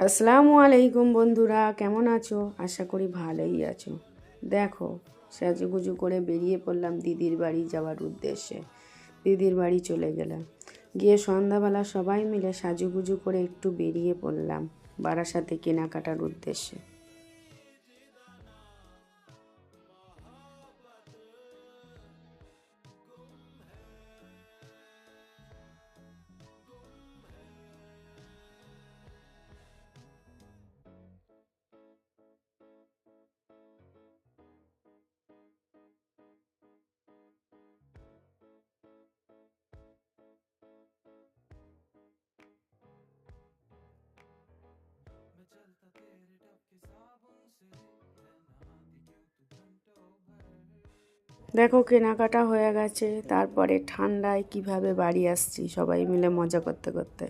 আসসালামু আলাইকুম বন্ধুরা, কেমন আছো? আশা করি ভালোই আছো। দেখো, সাজুগুজু করে বেরিয়ে পড়লাম দিদির বাড়ি যাওয়ার উদ্দেশ্যে। দিদির বাড়ি চলে গেলাম, গিয়ে সন্ধ্যাবেলা সবাই মিলে সাজুগুজু করে একটু বেরিয়ে পড়লাম বারাসাতে কেনাকাটার উদ্দেশ্যে। দেখো, কেনাকাটা হয়ে গেছে, তারপরে ঠান্ডায় কিভাবে বাড়ি আসছি সবাই মিলে মজা করতে করতে।